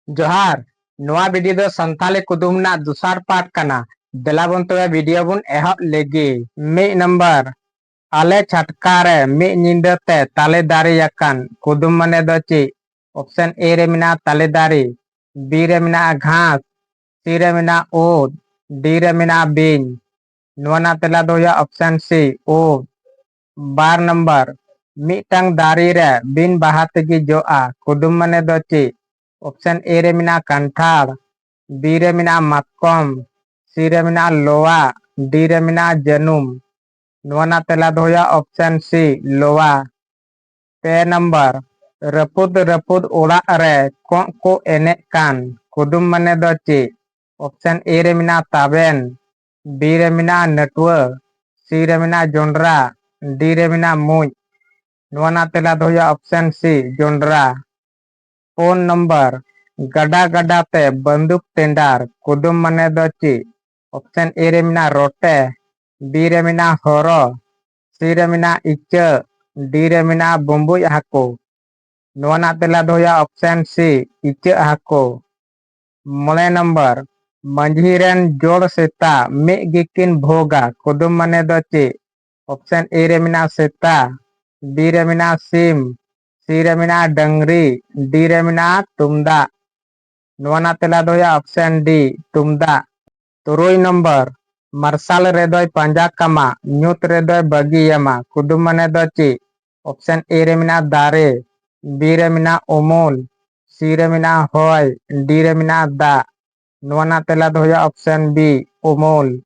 जोहार नोआ वीडियो दो संथाली कुदुम ना दुसार पार्ट कना देलाबन तबे वीडियो बुन एहब लेगी मी नंबर आले छटकारे मी निंदते ताले दारी याकन कुदुम मने दो ची ऑप्शन ए रे मिना ताले दारी बी रे मिना घास सी रे मिना ऊद डी रे मिना बीन नोना तेला दो या ऑप्शन सी ऊद बार नंबर मिटंग दारी रे बिन बाहात की जो आ कुदुम मने दो ची ऑप्शन ए रे मिना कंठार बी रे मिना मक्कम सी रे मिना लोवा डी रे मिना जनुम नोना तेला दो या ऑप्शन सी लोवा पे नंबर रपुद रपुद ओड़ा रे को एने कान कुदुम मने दो ची ऑप्शन ए रे मिना ताबेन बी रे मिना नटुआ सी रे मिना जोंडरा डी रे मिना मुज नोना तेला दो या ऑप्शन सी जोंडरा फोन नंबर गडा गडा ते बंदूक टेंडार कुदुम मने दो ची ऑप्शन ए रे मिना रोटे बी रे मिना होरो सी रे मिना इच्च डी रे मिना बुम्बुज हाको नोना तेला दो या ऑप्शन सी इच्च हाको मोले नंबर मंझी रेन जोड़ सेता मे गिकिन भोगा कुदुम मने दो ची ऑप्शन ए रे मिना सेता बी रे मिना सिम सी रे मिना डंगरी डी रे मिना तुमदा नोना तेला दो या ऑप्शन डी तुमदा तुरुई नंबर मार्शल रेदोय पंजा कमा न्यूत रेदोय बगी यमा कुदुम मने दो ची ऑप्शन ए रे मिना दारे बी रे मिना उमूल सी रे मिना होय डी रे मिना दा नोना तेला दो या ऑप्शन बी उमूल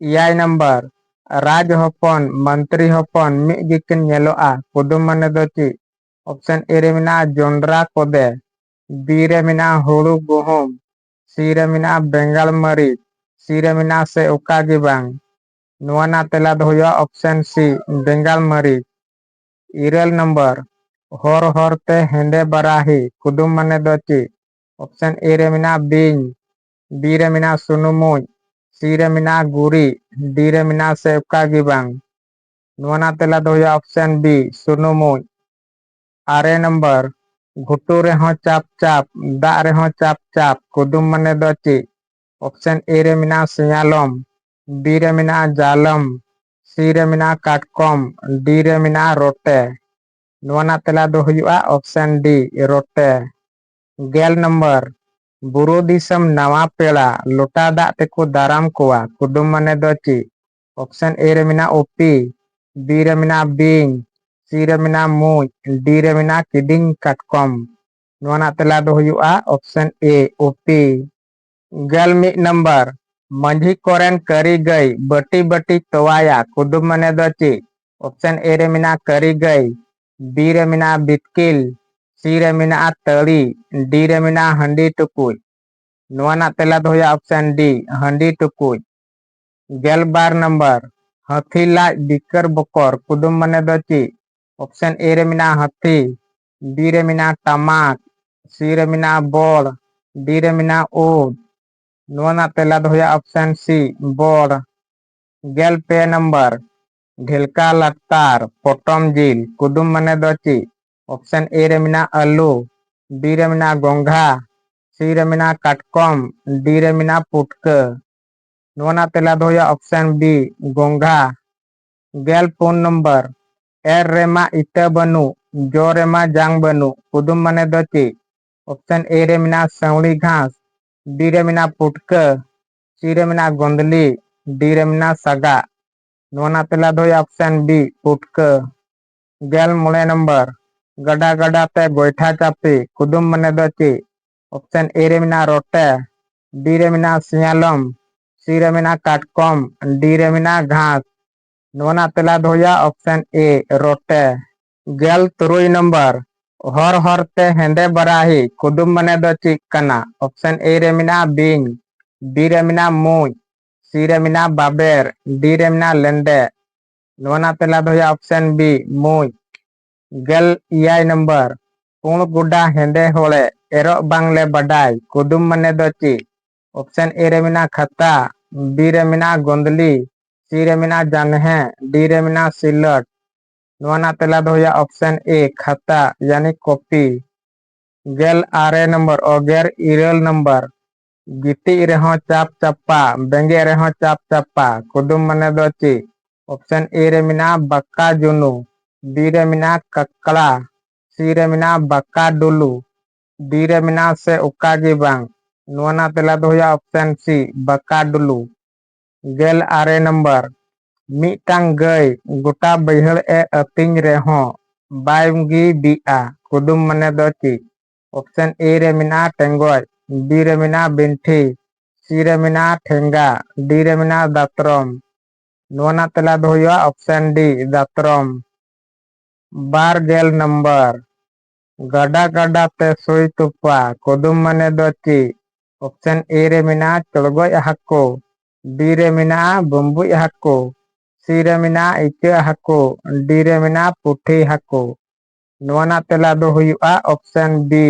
याय नंबर राज होपन मंत्री होपन मी गिकिन येलोआ कुदुम मने दो ची ऑप्शन ए रे मिना जोंडरा कोदे बी रे मिना हुड़ू गुहुम सी रे मिना बेंगल मरीच सी रे मिना से उका गिबांग नोना तेला दो या ऑप्शन सी बेंगल मरीच इरल नंबर होर होर ते हेंदे बराही कुदुम मने दो ची ऑप्शन ए रे मिना बीन बी रे मिना सुनुमुज सी रे मिना गुरी डी रे मिना से उका गिबांग नोना तेला दो या ऑप्शन बी सुनुमुज आरे नंबर घुटू रे हो चाप चाप दा रे हो चाप चाप कुदुम मने दो ची ऑप्शन ए रे मिना सियालम बी रे मिना जालम सी रे मिना काटकम डी रे मिना रोटे नोना तेला दो हुआ ऑप्शन डी रोटे गेल नंबर बुरु दिसम नवा पेड़ा लोटा दा तेको दाराम कोआ कुदुम मने दो ची ऑप्शन ए रे मिना ओपी बी रे मिना बीन सी रे मिना मुज डी रे मिना किडिंग काटकम नोना तेला दो हुआ ऑप्शन ए ओपी गेल मिट नंबर मंझी कोरेन करी गई बटी बटी तोवाया कुदुम मने दो ची ऑप्शन ए रे मिना करी गई बी रे मिना बितकिल सी रे मिना तड़ी डी रे मिना हंडी टुकुज नोना तेला दो हुआ ऑप्शन डी हंडी टुकुज गेल बार नंबर हाथी लाज बिकर बकर कुदुम मने दो ची ऑप्शन ए रे मिना हाथी बी रे मिना टमाक सी रे मिना बोड़ डी रे मिना ऊद नोना तेला दो हुआ ऑप्शन सी बोड़ गेल पे नंबर ढिलका लतार पोटम जिल कुदुम मने दो ची ऑप्शन ए रे मिना आलू बी रे मिना गोंघा सी रे मिना काटकम डी रे मिना पुटक नोना तेला दो हुआ ऑप्शन बी गोंघा गेल फोन नंबर एर रेमा इटा बनु जो रेमा जांग बनु कुदुम मने दो ची ऑप्शन ए रे मिना सौड़ी घास बी रे मिना पुटक सी रे मिना गोंदली डी रे मिना सगा नोना तेला दो ऑप्शन बी पुटक गेल मोले नंबर गडा गडा ते गोइठा चापी कुदुम मने दो ची ऑप्शन ए रे मिना रोटे बी रे मिना सियालम सी रे मिना काटकम डी रे मिना घास नोना तेला दो option A Rote Gayle तुरुई number हर हर ते हेंदे बराही कुदुम मने दो ची कना ऑप्शन ए रे मिना बीन बी रे मिना मुज सी रे मिना बाबेर डी रे मिना लेंडे नोना तेला दो ऑप्शन बी मुज गेल याय नंबर पुण गुडा हेंदे होले एरो बांगले बडाई कुदुम मने दो ची ऑप्शन ए रे मिना खता बी रे मिना गोंदली सी रे मिना जानहे डी रे मिना सिलट नोना तेला दो ऑप्शन ए खता यानी कॉपी गेल आरे नंबर ओगेर इरल नंबर गिटी रेहो चाप चप्पा बेंगे रेहो चाप चप्पा कुदुम मने दो ची ऑप्शन ए रे मिना बक्का जुनू बी रे मिना कक्कड़ा सी रे मिना बक्का डुलू डी रे मिना से उका गी बांग नोना तेला दो हुआ ऑप्शन सी बक्का डुलू गेल आरे नंबर मिटांग गई गोटा बैहड़ ए अतिंग रेहो बायगी बिया कुदुम मने दो ची ऑप्शन ए रे मिना टेंगोय बी रे मिना बिंठी सी रे मिना ठेंगा डी रे मिना दात्रम नोना तेला दो हुआ ऑप्शन डी दात्रम बार गेल नंबर गड़ा गड़ा ते सुई तुपा कुदुम मने दो ची ऑप्शन ए रे मिना चलगोय हक्को बी रे मिना बुम्बुय हक्को सी रे मिना इचे हक्को डी रे मिना पुठी हक्को नोना तेला दो हुआ ऑप्शन बी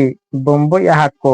बुम्बुय हक्को।